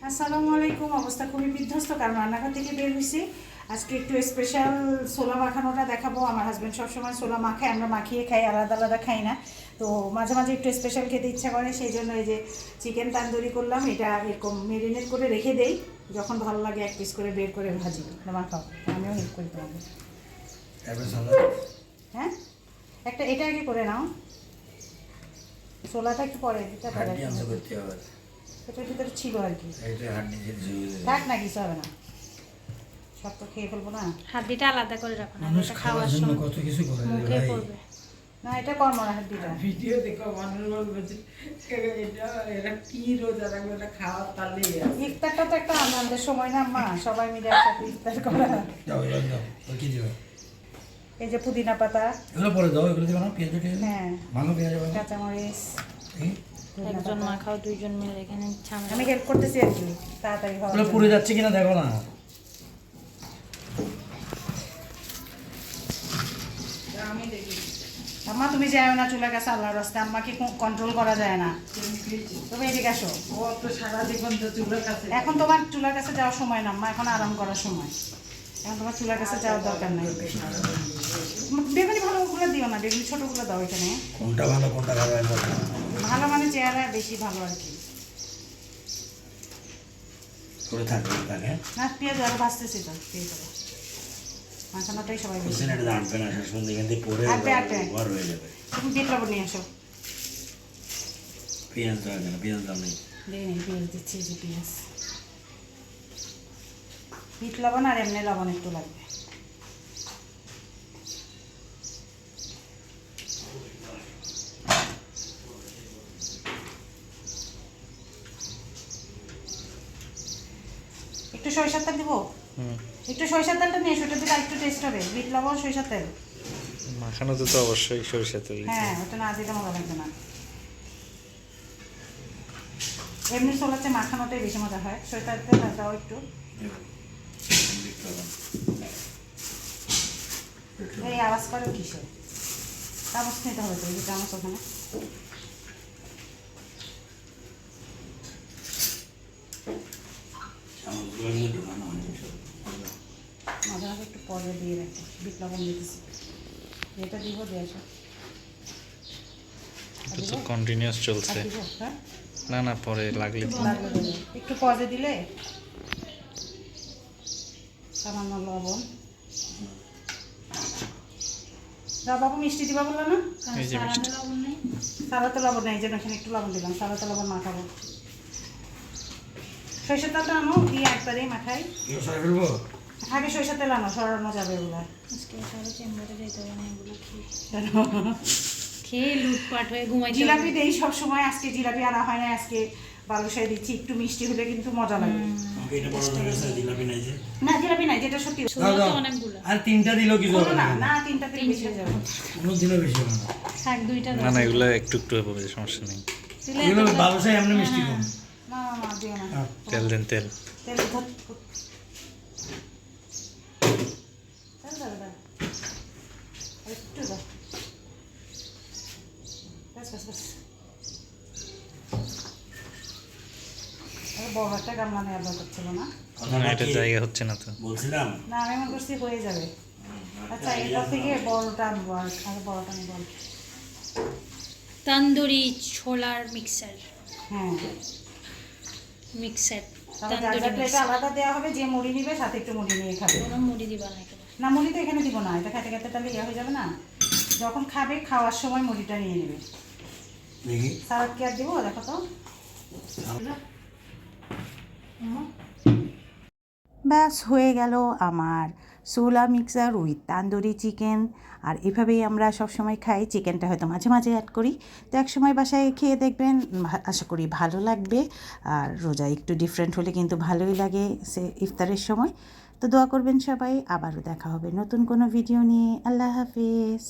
আসসালামু আলাইকুম। অবস্থা খুবই বিধ্বস্ত, কারণ রান্নাঘর থেকে বের হয়েছি। আজকে একটু স্পেশাল ছোলা মাখানোটা দেখাবো। আমার হাজব্যান্ড সবসময় ছোলা মাখায়, আমরা মাখিয়ে খাই, আলাদা আলাদা খাই না। তো মাঝে মাঝে একটু স্পেশাল খেতে ইচ্ছা করে, সেই জন্য এই যে চিকেন তান্দুরি করলাম। এটা এরকম মেরিনেট করে রেখে দেই, যখন ভালো লাগে এক পিস করে বের করে ভাজি মাখাও। আমিও হেল্প করি তোমাকে। হ্যাঁ, একটা এটা আগে করে নাও, ছোলাটা একটু পরে দিতে পারে। এটার ভিতরে ছিল আর কি, থাক না, কিছু হবে না, সব তো খেয়ে ফেলবো না। হাড্ডিটা আলাদা করে রাখো না, মানুষ এটা খাওয়ার জন্য কত কিছু করে মুখে ভাই। পড়বে। না, এটা কম মনে হাড্ডিটা। ভিডিও দেখো মানুষ বলবে যে এটা এরা কি রোজা রাখবে, এটা খাওয়ার তালেই আছে। ইফতারটা তো একটা আনন্দের সময় না মা, সবাই মিলে একসাথে ইফতার করা। দাও এবার দাও, আর কি দিবে? এই যে পুদিনা পাতা, এগুলো পরে দাও, এগুলো দিবে না? পেঁয়াজ টেয়াজ? হ্যাঁ, ভালো পেঁয়াজ হবে। কাঁচামরিচ, পুদিনা একজন পাতা। মাখাও, দুইজন মিলে এখানে ঝামেলা। আমি হেল্প করতেছি আর কি, তাড়াতাড়ি হওয়ার এগুলো জন্য। পুড়ে যাচ্ছে কিনা দেখো না। আমি দেখি আম্মা তুমি যাও না চুলা কাছে, আল্লাহর রাস্তায় আম্মাকে কন্ট্রোল করা যায় না। তুমি এদিকে আসো। ও তো সারা জীবন তো চুলের কাছে। এখন তোমার চুলার কাছে যাওয়ার সময় না আম্মা, এখন আরাম করার সময়। এখন তোমার চুলার কাছে যাওয়ার দরকার নাই। বেগুনি ভালোগুলো দিও না, বেগুনি ছোটোগুলো দাও এখানে। কোনটা ভালো কোনটা খারাপ একবার ভালো মানে চেহারা বেশি ভালো আর কি। করে থাকবে তাকে। না, পেঁয়াজ আরো ভাজতেছি তো, পেঁয়াজ আরো মাখানোটাই সবাই বেশি। সিনেটে আনবে না, শেষ পর্যন্ত এখান থেকে পরে আটবে, আটবে। বার হয়ে যাবে। তুমি বিট লবণ নিয়ে আসো। পেঁয়াজ দেওয়া যায় না, পেঁয়াজ দাম নেই। দিয়ে নেই, পেঁয়াজ দিচ্ছি, যে পেঁয়াজ, বিট লবণ আর এমনি লবণ একটু লাগবে। একটু সরিষার তেল দিব, একটু সরিষার তেলটা নিয়ে এসো, ওটা দিলে একটু টেস্ট হবে। বিট লবণ, সরিষার তেল। মাখানো তো অবশ্যই সরিষা তেল দিতে হ্যাঁ, ওটা না দিলে মজা লাগবে না। এমনি ছোলাতে মাখানোটাই বেশি মজা হয়। সরিষার তেল দাও একটু। এই আওয়াজ করে কিসে? চামচ নিতে হবে তো, এই যে চামচ ওখানে। মাঝে মাঝে একটু পরে দিয়ে রাখো, বিট লবণ দিতেছি। যেটা দিব দিয়ে আসো। এটা তো কন্টিনিউয়াস আর চলছে। দিব, হ্যাঁ, না না, পরে লাগলে তো। লাগবে দেবে। একটু পজে দিলে সামান্য লবণ দাও। বাবু মিষ্টি দিবা বললো না? এই যে মিষ্টি। লবণ নেই। সারাতে লবণ নেই, যেন এখানে একটু লবণ দিলাম। সারাতে লবণ মাখাবো। সরিষার তেলটা আনো, দিয়ে একবারেই মাখাই। সরে ফেলবো। আগে সরিষার তেল আনো, সরানো যাবে ওগুলো। আজকে সবাই চেম্বারে যেতে হবে না, এগুলো খেয়ে লুটপাট হয়ে ঘুমাইতে জিলাপি দেই সব সময়, আজকে জিলাপি আনা হয় না, আজকে বালুশাই দিচ্ছি। একটু মিষ্টি হলে কিন্তু মজা লাগে। আমাকে এটা বড় হয়ে গেছে, জিলাপি নাই যে। না, জিলাপি নাই, যেটা সত্যি। দাও, দাও। অনেকগুলো আর তিনটা দিলেও কিছু হবে না না। না, তিনটা তেল বেশি হয়ে যাবে। কোনো দিনও বেশি হবে না। থাক, দুইটা না না, এগুলো একটু একটু হবে, সমস্যা নেই। এগুলো বালুশাই এমনি মিষ্টি কম। না না না, দিও না। তেল দেন, তেল। তেল ধর, তেল দাও, দাও। একটু দাও। ব্যাস ব্যাস ব্যাস। বড় একটা গামলা নেওয়ার দরকার ছিল না। না, এটা জায়গা হচ্ছে না তো। বলছিলাম না, আমি মনে করছি হয়ে যাবে। আচ্ছা, এরপর থেকে বড়টা আনবো, আর বড়টা নিব। তান্দুরি ছোলার মিক্সার। হ্যাঁ, তাহলে যার যার প্লেটে আলাদা দেওয়া হবে। যে মুড়ি নিবে সাথে একটু মুড়ি নিয়ে খাবে। কোনো মুড়ি দিবা না এখানে। না, মুড়ি তো এখানে দিব না, এটা খেতে খেতে তাহলে ইয়ে হয়ে যাবে না। যখন খাবে, খাওয়ার সময় মুড়িটা নিয়ে নেবে। দেখি। সালাদ কি আর দিব? দেখো তো। ব্যাস হয়ে গেল আমার সোলা মিক্সার উইথ তান্দুরি চিকেন। আর এভাবেই আমরা সবসময় খাই। চিকেনটা হয়তো মাঝে মাঝে অ্যাড করি। তো এক সময় বাসায় খেয়ে দেখবেন, আশা করি ভালো লাগবে। আর রোজা একটু ডিফারেন্ট হলে কিন্তু ভালোই লাগে সে ইফতারের সময়। তো দোয়া করবেন সবাই। আবারও দেখা হবে নতুন কোনো ভিডিও নিয়ে। আল্লাহ হাফিজ।